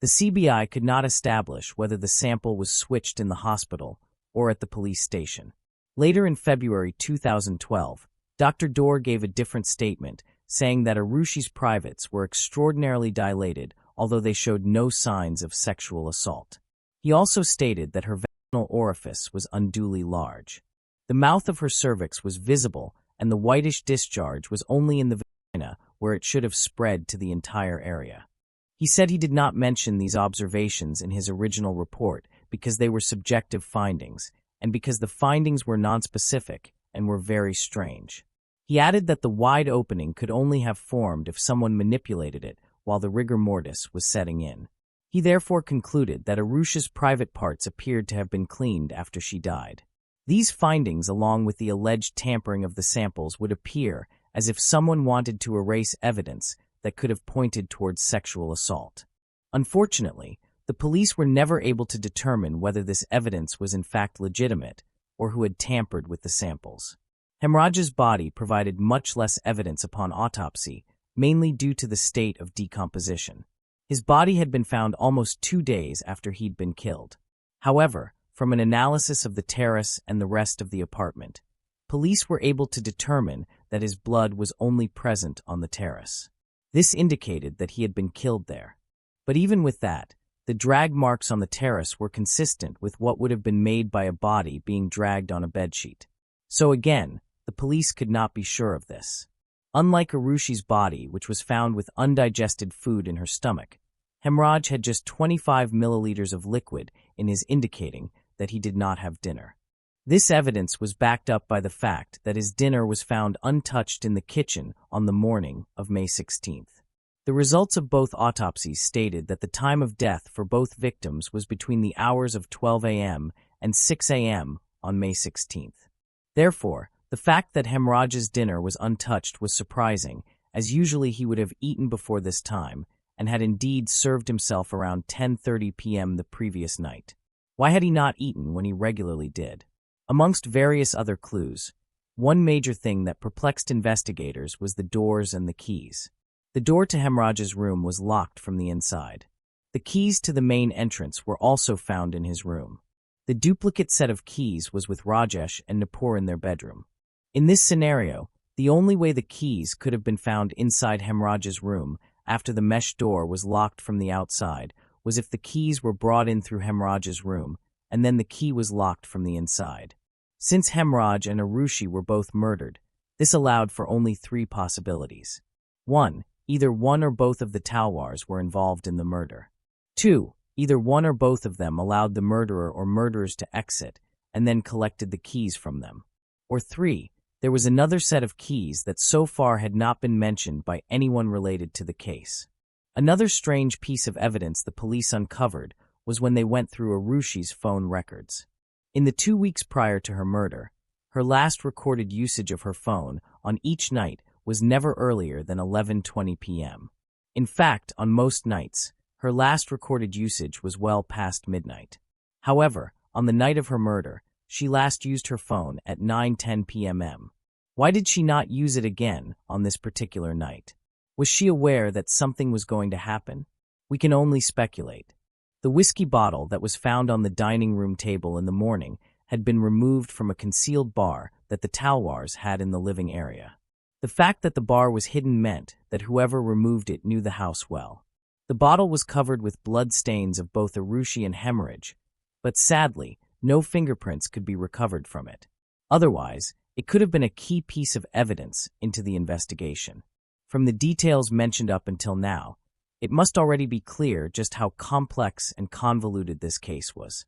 The CBI could not establish whether the sample was switched in the hospital or at the police station. Later in February 2012, Dr. Doar gave a different statement, saying that Arushi's privates were extraordinarily dilated, although they showed no signs of sexual assault. He also stated that her vaginal orifice was unduly large. The mouth of her cervix was visible, and the whitish discharge was only in the vagina, where it should have spread to the entire area. He said he did not mention these observations in his original report because they were subjective findings, and because the findings were nonspecific and were very strange. He added that the wide opening could only have formed if someone manipulated it while the rigor mortis was setting in. He therefore concluded that Arushi's private parts appeared to have been cleaned after she died. These findings, along with the alleged tampering of the samples, would appear as if someone wanted to erase evidence that could have pointed towards sexual assault. Unfortunately, the police were never able to determine whether this evidence was in fact legitimate or who had tampered with the samples. Hemraj's body provided much less evidence upon autopsy, mainly due to the state of decomposition. His body had been found almost 2 days after he'd been killed. However, from an analysis of the terrace and the rest of the apartment, police were able to determine that his blood was only present on the terrace. This indicated that he had been killed there. But even with that, the drag marks on the terrace were consistent with what would have been made by a body being dragged on a bedsheet. So again, the police could not be sure of this. Unlike Arushi's body, which was found with undigested food in her stomach, Hemraj had just 25 milliliters of liquid in his, indicating that he did not have dinner. This evidence was backed up by the fact that his dinner was found untouched in the kitchen on the morning of May 16th. The results of both autopsies stated that the time of death for both victims was between the hours of 12 a.m. and 6 a.m. on May 16th. Therefore, the fact that Hemraj's dinner was untouched was surprising, as usually he would have eaten before this time, and had indeed served himself around 10:30 p.m. the previous night. Why had he not eaten when he regularly did? Amongst various other clues, one major thing that perplexed investigators was the doors and the keys. The door to Hemraj's room was locked from the inside. The keys to the main entrance were also found in his room. The duplicate set of keys was with Rajesh and Nupur in their bedroom. In this scenario, the only way the keys could have been found inside Hemraj's room after the mesh door was locked from the outside was if the keys were brought in through Hemraj's room and then the key was locked from the inside. Since Hemraj and Arushi were both murdered, this allowed for only 3 possibilities. 1. Either one or both of the Talwars were involved in the murder. 2. Either one or both of them allowed the murderer or murderers to exit and then collected the keys from them. Or 3. There was another set of keys that so far had not been mentioned by anyone related to the case. Another strange piece of evidence the police uncovered was when they went through Arushi's phone records. In the 2 weeks prior to her murder, her last recorded usage of her phone on each night was never earlier than 11:20 p.m. In fact, on most nights, her last recorded usage was well past midnight. However, on the night of her murder, she last used her phone at 9:10 p.m. Why did she not use it again on this particular night? Was she aware that something was going to happen? We can only speculate. The whiskey bottle that was found on the dining room table in the morning had been removed from a concealed bar that the Talwars had in the living area. The fact that the bar was hidden meant that whoever removed it knew the house well. The bottle was covered with blood stains of both Arushi and hemorrhage, but sadly, no fingerprints could be recovered from it. Otherwise, it could have been a key piece of evidence into the investigation. From the details mentioned up until now, it must already be clear just how complex and convoluted this case was.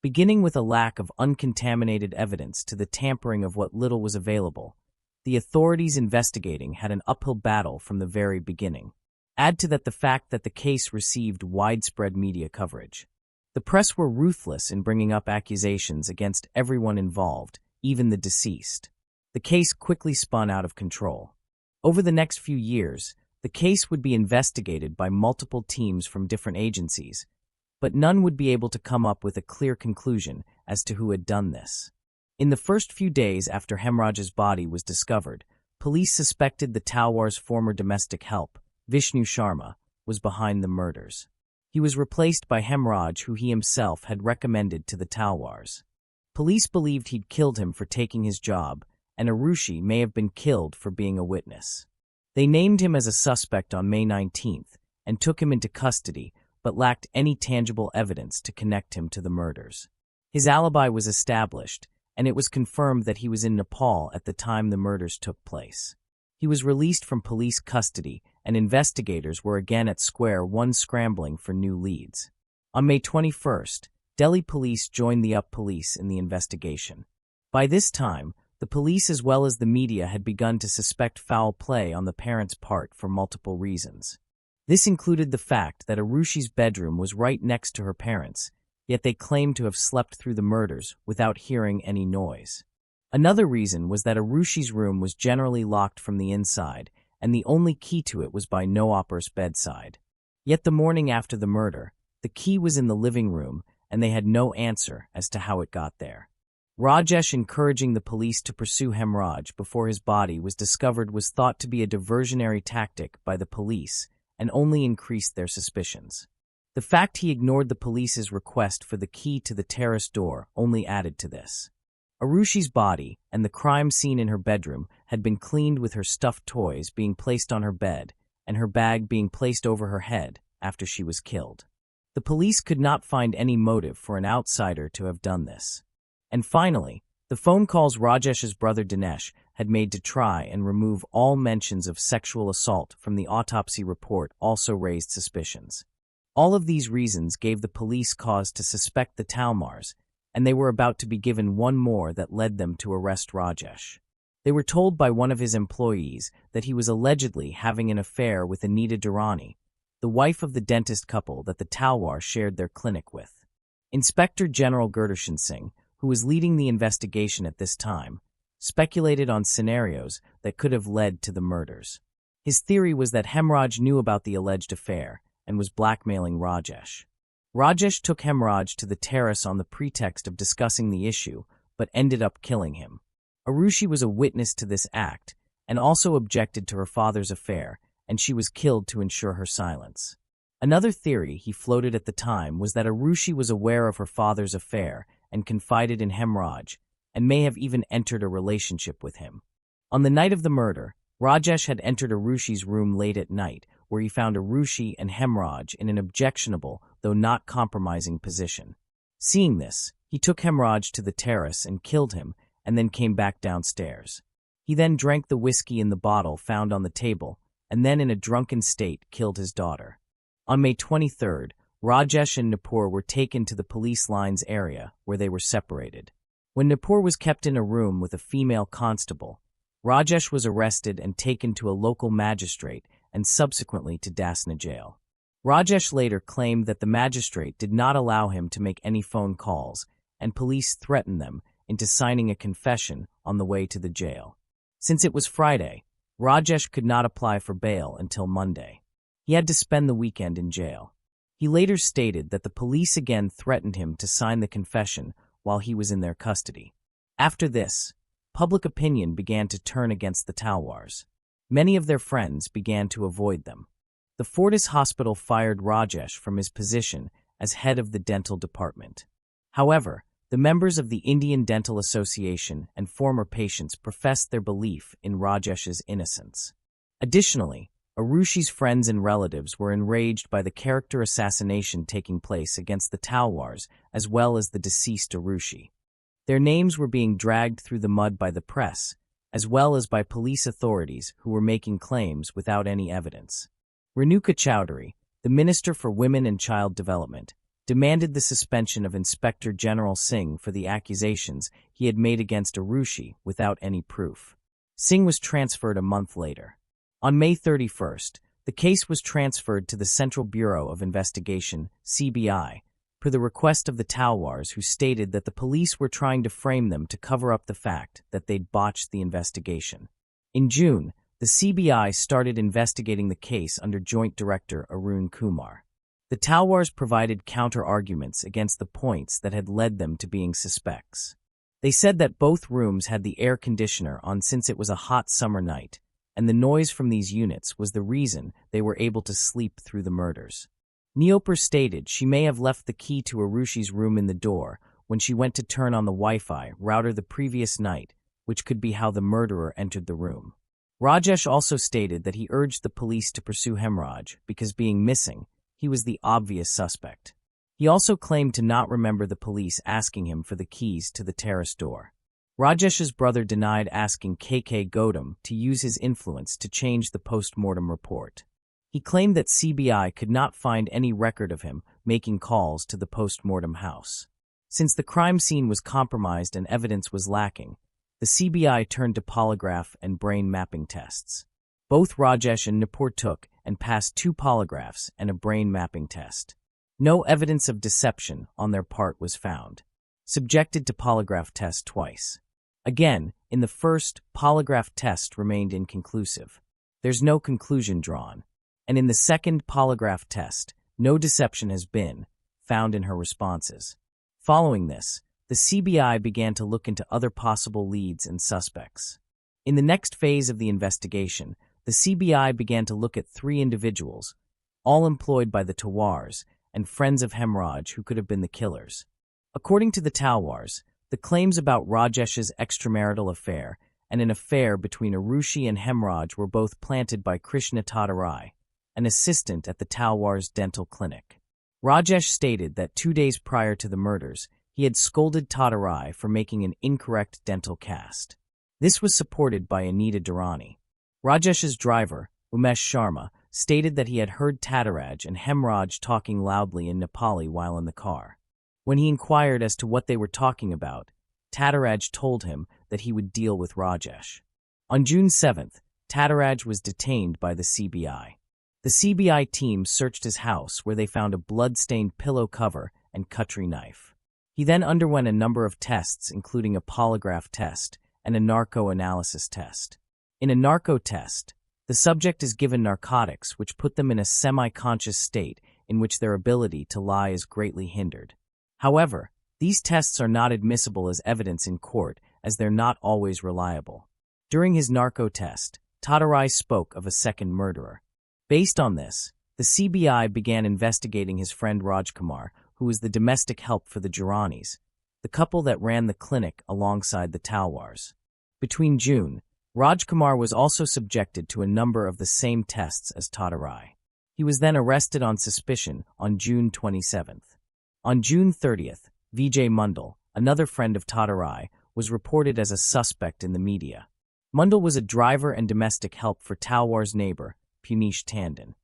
Beginning with a lack of uncontaminated evidence to the tampering of what little was available, the authorities investigating had an uphill battle from the very beginning. Add to that the fact that the case received widespread media coverage. The press were ruthless in bringing up accusations against everyone involved, even the deceased. The case quickly spun out of control. Over the next few years, the case would be investigated by multiple teams from different agencies, but none would be able to come up with a clear conclusion as to who had done this. In the first few days after Hemraj's body was discovered, police suspected the Talwar's former domestic help, Vishnu Sharma, was behind the murders. He was replaced by Hemraj, who he himself had recommended to the Talwars. Police believed he'd killed him for taking his job, and Arushi may have been killed for being a witness. They named him as a suspect on May 19th and took him into custody, but lacked any tangible evidence to connect him to the murders. His alibi was established, and it was confirmed that he was in Nepal at the time the murders took place. He was released from police custody, and investigators were again at square one scrambling for new leads. On May 21st, Delhi police joined the UP police in the investigation. By this time, the police as well as the media had begun to suspect foul play on the parents' part for multiple reasons. This included the fact that Arushi's bedroom was right next to her parents', yet they claimed to have slept through the murders without hearing any noise. Another reason was that Arushi's room was generally locked from the inside, and the only key to it was by Noapar's bedside. Yet the morning after the murder, the key was in the living room, and they had no answer as to how it got there. Rajesh encouraging the police to pursue Hemraj before his body was discovered was thought to be a diversionary tactic by the police and only increased their suspicions. The fact he ignored the police's request for the key to the terrace door only added to this. Arushi's body and the crime scene in her bedroom had been cleaned, with her stuffed toys being placed on her bed and her bag being placed over her head after she was killed. The police could not find any motive for an outsider to have done this. And finally, the phone calls Rajesh's brother Dinesh had made to try and remove all mentions of sexual assault from the autopsy report also raised suspicions. All of these reasons gave the police cause to suspect the Talwars, and they were about to be given one more that led them to arrest Rajesh. They were told by one of his employees that he was allegedly having an affair with Anita Durrani, the wife of the dentist couple that the Talwar shared their clinic with. Inspector General Gurdarshan Singh, who was leading the investigation at this time, speculated on scenarios that could have led to the murders. His theory was that Hemraj knew about the alleged affair and was blackmailing Rajesh. Rajesh took Hemraj to the terrace on the pretext of discussing the issue, but ended up killing him. Arushi was a witness to this act and also objected to her father's affair, and she was killed to ensure her silence. Another theory he floated at the time was that Arushi was aware of her father's affair and confided in Hemraj, and may have even entered a relationship with him. On the night of the murder, Rajesh had entered Arushi's room late at night, where he found Arushi and Hemraj in an objectionable, though not compromising position. Seeing this, he took Hemraj to the terrace and killed him, and then came back downstairs. He then drank the whiskey in the bottle found on the table, and then in a drunken state killed his daughter. On May 23rd, Rajesh and Nupur were taken to the police lines area, where they were separated. When Nupur was kept in a room with a female constable, Rajesh was arrested and taken to a local magistrate and subsequently to Dasna jail. Rajesh later claimed that the magistrate did not allow him to make any phone calls, and police threatened them into signing a confession on the way to the jail. Since it was Friday, Rajesh could not apply for bail until Monday. He had to spend the weekend in jail. He later stated that the police again threatened him to sign the confession while he was in their custody. After this, public opinion began to turn against the Talwars. Many of their friends began to avoid them. The Fortis Hospital fired Rajesh from his position as head of the dental department. However, the members of the Indian Dental Association and former patients professed their belief in Rajesh's innocence. Additionally, Arushi's friends and relatives were enraged by the character assassination taking place against the Talwars as well as the deceased Arushi. Their names were being dragged through the mud by the press, as well as by police authorities who were making claims without any evidence. Renuka Chowdhury, the Minister for Women and Child Development, demanded the suspension of Inspector General Singh for the accusations he had made against Arushi without any proof. Singh was transferred a month later. On May 31st, the case was transferred to the Central Bureau of Investigation, CBI, per the request of the Talwars, who stated that the police were trying to frame them to cover up the fact that they'd botched the investigation. In June, the CBI started investigating the case under Joint Director Arun Kumar. The Talwars provided counter-arguments against the points that had led them to being suspects. They said that both rooms had the air conditioner on since it was a hot summer night, and the noise from these units was the reason they were able to sleep through the murders. Neopur stated she may have left the key to Arushi's room in the door when she went to turn on the Wi-Fi router the previous night, which could be how the murderer entered the room. Rajesh also stated that he urged the police to pursue Hemraj because, being missing, he was the obvious suspect. He also claimed to not remember the police asking him for the keys to the terrace door. Rajesh's brother denied asking KK Gautam to use his influence to change the post-mortem report. He claimed that CBI could not find any record of him making calls to the post-mortem house. Since the crime scene was compromised and evidence was lacking, the CBI turned to polygraph and brain mapping tests. Both Rajesh and Nipur took and passed 2 polygraphs and a brain mapping test. No evidence of deception on their part was found. Subjected to polygraph test twice. Again, in the first, polygraph test remained inconclusive. There's no conclusion drawn. And in the second polygraph test, no deception has been found in her responses. Following this, the CBI began to look into other possible leads and suspects. In the next phase of the investigation, the CBI began to look at 3 individuals, all employed by the Talwars and friends of Hemraj who could have been the killers. According to the Talwars, the claims about Rajesh's extramarital affair and an affair between Arushi and Hemraj were both planted by Krishna Tadarai, an assistant at the Talwars dental clinic. Rajesh stated that 2 days prior to the murders, he had scolded Tadarai for making an incorrect dental cast. This was supported by Anita Durrani. Rajesh's driver, Umesh Sharma, stated that he had heard Tadaraj and Hemraj talking loudly in Nepali while in the car. When he inquired as to what they were talking about, Tadaraj told him that he would deal with Rajesh. On June 7th, Tadaraj was detained by the CBI. The CBI team searched his house where they found a blood-stained pillow cover and cutlery knife. He then underwent a number of tests, including a polygraph test and a narco-analysis test. In a narco test, the subject is given narcotics which put them in a semi-conscious state in which their ability to lie is greatly hindered. However, these tests are not admissible as evidence in court as they're not always reliable. During his narco test, Tadarai spoke of a second murderer. Based on this, the CBI began investigating his friend Rajkumar, who was the domestic help for the Juranis, the couple that ran the clinic alongside the Talwars. Between June, Rajkumar was also subjected to a number of the same tests as Tadarai. He was then arrested on suspicion on June 27th. On June 30th, Vijay Mundal, another friend of Tadarai, was reported as a suspect in the media. Mundal was a driver and domestic help for Talwar's neighbor, Punish Tandon.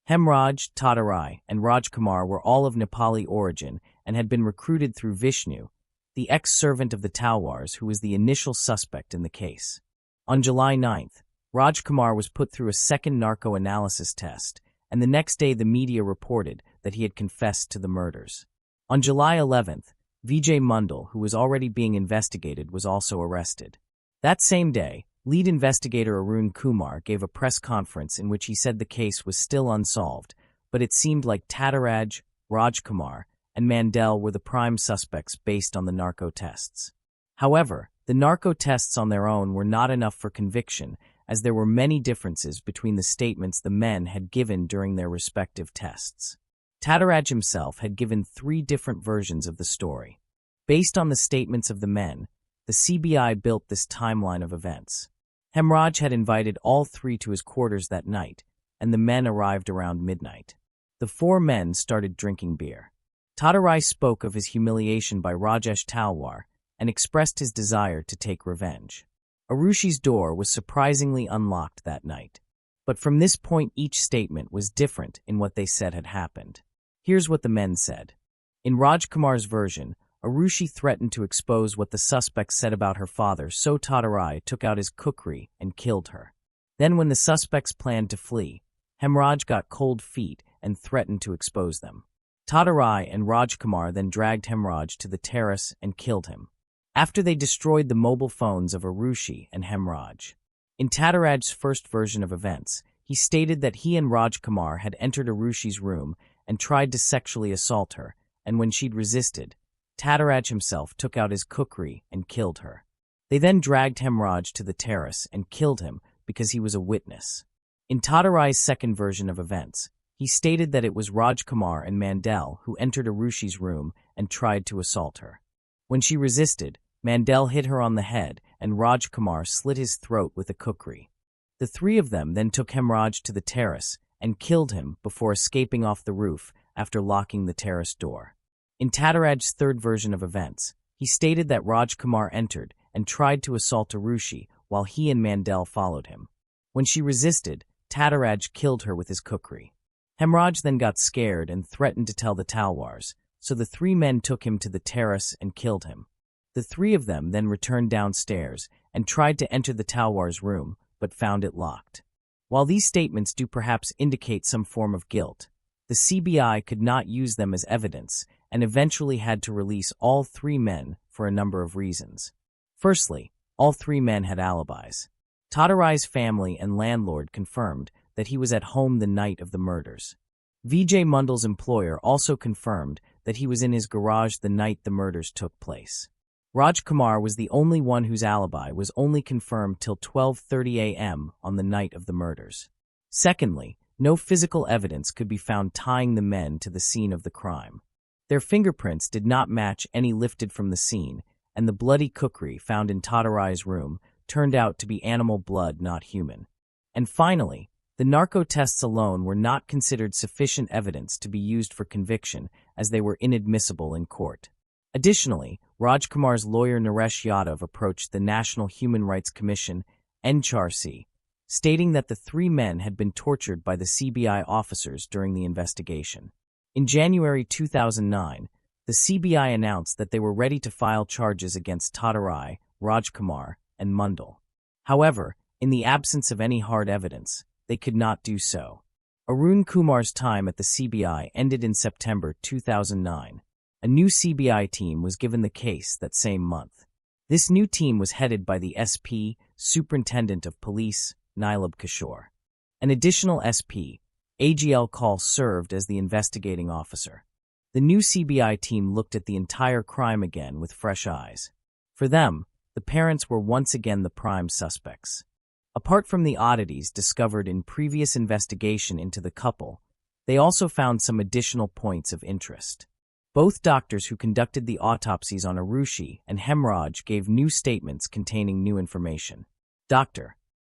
Hemraj, Tadarai, and Rajkumar were all of Nepali origin and had been recruited through Vishnu, the ex-servant of the Talwars who was the initial suspect in the case. On July 9th, Rajkumar was put through a second narco-analysis test, and the next day the media reported that he had confessed to the murders. On July 11th, Vijay Mundal, who was already being investigated, was also arrested. That same day, lead investigator Arun Kumar gave a press conference in which he said the case was still unsolved, but it seemed like Tadaraj, Rajkumar, and Mandel were the prime suspects based on the narco tests. However, the narco tests on their own were not enough for conviction, as there were many differences between the statements the men had given during their respective tests. Tataraj himself had given 3 different versions of the story. Based on the statements of the men, the CBI built this timeline of events. Hemraj had invited all 3 to his quarters that night, and the men arrived around midnight. The 4 men started drinking beer. Tataraj spoke of his humiliation by Rajesh Talwar and expressed his desire to take revenge. Arushi's door was surprisingly unlocked that night. But from this point each statement was different in what they said had happened. Here's what the men said. In Rajkumar's version, Arushi threatened to expose what the suspect said about her father, so Tataraj took out his kukri and killed her. Then when the suspects planned to flee, Hemraj got cold feet and threatened to expose them. Tataraj and Rajkumar then dragged Hemraj to the terrace and killed him. After they destroyed the mobile phones of Arushi and Hemraj. In Tataraj's first version of events, he stated that he and Rajkumar had entered Arushi's room and tried to sexually assault her, and when she'd resisted, Tataraj himself took out his kukri and killed her. They then dragged Hemraj to the terrace and killed him because he was a witness. In Tataraj's second version of events, he stated that it was Rajkumar and Mandel who entered Arushi's room and tried to assault her. When she resisted, Mandel hit her on the head and Rajkumar slit his throat with a kukri. The 3 of them then took Hemraj to the terrace and killed him before escaping off the roof after locking the terrace door. In Tataraj's third version of events, he stated that Rajkumar entered and tried to assault Arushi while he and Mandel followed him. When she resisted, Tataraj killed her with his kukri. Hemraj then got scared and threatened to tell the Talwars, so the 3 men took him to the terrace and killed him. The 3 of them then returned downstairs and tried to enter the Talwars' room, but found it locked. While these statements do perhaps indicate some form of guilt, the CBI could not use them as evidence and eventually had to release all 3 men for a number of reasons. Firstly, all 3 men had alibis. Tataraj's family and landlord confirmed that he was at home the night of the murders. Vijay Mundal's employer also confirmed that he was in his garage the night the murders took place. Rajkumar was the only one whose alibi was only confirmed till 12:30 a.m. on the night of the murders. Secondly, no physical evidence could be found tying the men to the scene of the crime. Their fingerprints did not match any lifted from the scene, and the bloody kukri found in Tataraj's room turned out to be animal blood, not human. And finally, the narco tests alone were not considered sufficient evidence to be used for conviction, as they were inadmissible in court. Additionally, Rajkumar's lawyer Naresh Yadav approached the National Human Rights Commission, NHRC, stating that the 3 men had been tortured by the CBI officers during the investigation. In January 2009, the CBI announced that they were ready to file charges against Tataraj, Rajkumar, and Mundal. However, in the absence of any hard evidence, they could not do so. Arun Kumar's time at the CBI ended in September 2009. A new CBI team was given the case that same month. This new team was headed by the SP, Superintendent of Police, Nilab Kishore. An additional SP, AGL Kaul, served as the investigating officer. The new CBI team looked at the entire crime again with fresh eyes. For them, the parents were once again the prime suspects. Apart from the oddities discovered in previous investigation into the couple, they also found some additional points of interest. Both doctors who conducted the autopsies on Arushi and Hemraj gave new statements containing new information. Dr.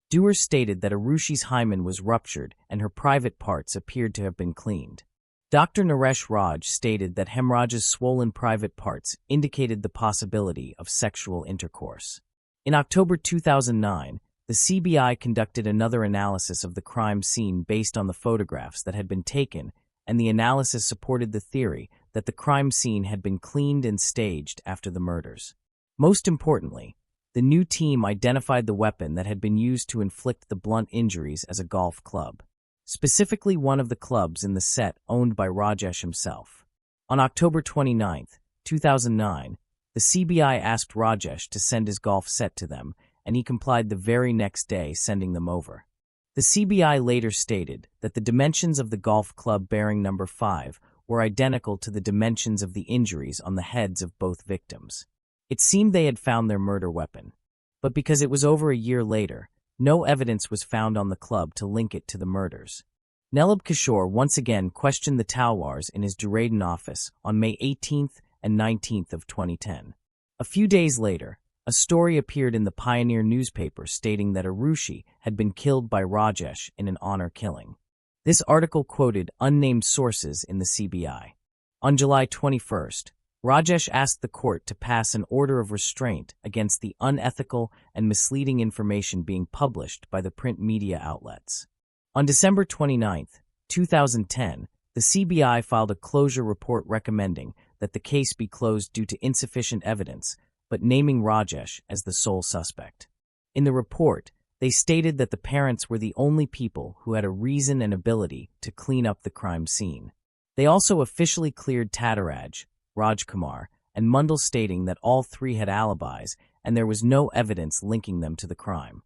Dewar stated that Arushi's hymen was ruptured and her private parts appeared to have been cleaned. Dr. Naresh Raj stated that Hemraj's swollen private parts indicated the possibility of sexual intercourse. In October 2009, the CBI conducted another analysis of the crime scene based on the photographs that had been taken, and the analysis supported the theory that the crime scene had been cleaned and staged after the murders. Most importantly, the new team identified the weapon that had been used to inflict the blunt injuries as a golf club, specifically one of the clubs in the set owned by Rajesh himself. On October 29, 2009, the CBI asked Rajesh to send his golf set to them, and he complied the very next day, sending them over. The CBI later stated that the dimensions of the golf club bearing number 5 were identical to the dimensions of the injuries on the heads of both victims. It seemed they had found their murder weapon. But because it was over a year later, no evidence was found on the club to link it to the murders. Nelab Kishore once again questioned the Talwars in his Duraden office on May 18th and 19th of 2010. A few days later, a story appeared in the Pioneer newspaper stating that Arushi had been killed by Rajesh in an honor killing. This article quoted unnamed sources in the CBI. On July 21st, Rajesh asked the court to pass an order of restraint against the unethical and misleading information being published by the print media outlets. On December 29, 2010, the CBI filed a closure report recommending that the case be closed due to insufficient evidence, but naming Rajesh as the sole suspect. In the report, they stated that the parents were the only people who had a reason and ability to clean up the crime scene. They also officially cleared Tataraj, Rajkumar, and Mundal, stating that all three had alibis and there was no evidence linking them to the crime.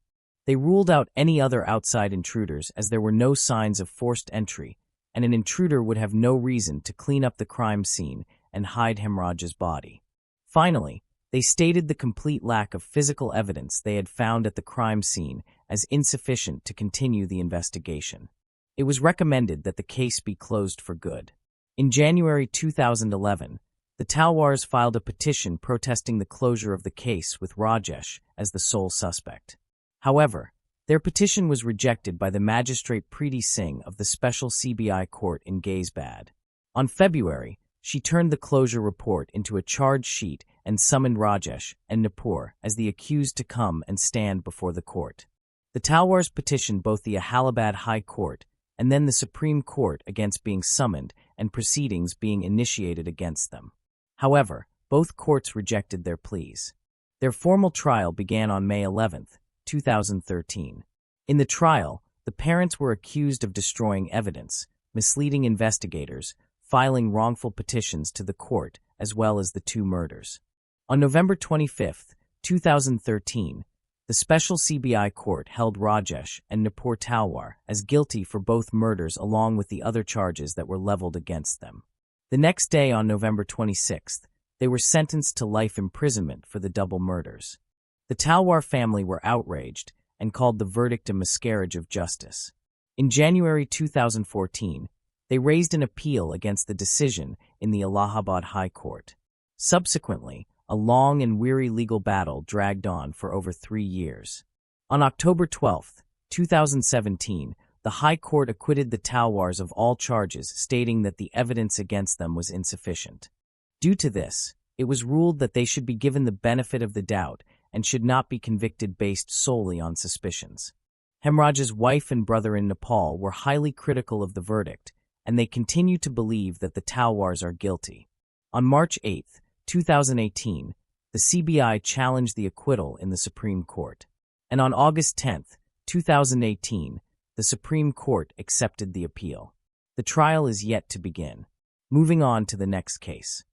They ruled out any other outside intruders as there were no signs of forced entry, and an intruder would have no reason to clean up the crime scene and hide Hemraj's body. Finally, they stated the complete lack of physical evidence they had found at the crime scene as insufficient to continue the investigation. It was recommended that the case be closed for good. In January 2011, the Talwars filed a petition protesting the closure of the case with Rajesh as the sole suspect. However, their petition was rejected by the magistrate Preeti Singh of the Special CBI Court in Gaisbad. On February, she turned the closure report into a charge sheet and summoned Rajesh and Nupur as the accused to come and stand before the court. The Talwars petitioned both the Allahabad High Court and then the Supreme Court against being summoned and proceedings being initiated against them. However, both courts rejected their pleas. Their formal trial began on May 11, 2013. In the trial, the parents were accused of destroying evidence, misleading investigators, filing wrongful petitions to the court, as well as the two murders. On November 25, 2013, the Special CBI Court held Rajesh and Nupur Talwar as guilty for both murders along with the other charges that were leveled against them. The next day, on November 26th, they were sentenced to life imprisonment for the double murders. The Talwar family were outraged and called the verdict a miscarriage of justice. In January 2014, they raised an appeal against the decision in the Allahabad High Court. Subsequently, a long and weary legal battle dragged on for over 3 years. On October 12, 2017, the High Court acquitted the Talwars of all charges, stating that the evidence against them was insufficient. Due to this, it was ruled that they should be given the benefit of the doubt and should not be convicted based solely on suspicions. Hemraj's wife and brother in Nepal were highly critical of the verdict, and they continue to believe that the Talwars are guilty. On March 8, 2018, the CBI challenged the acquittal in the Supreme Court. And on August 10, 2018, the Supreme Court accepted the appeal. The trial is yet to begin. Moving on to the next case.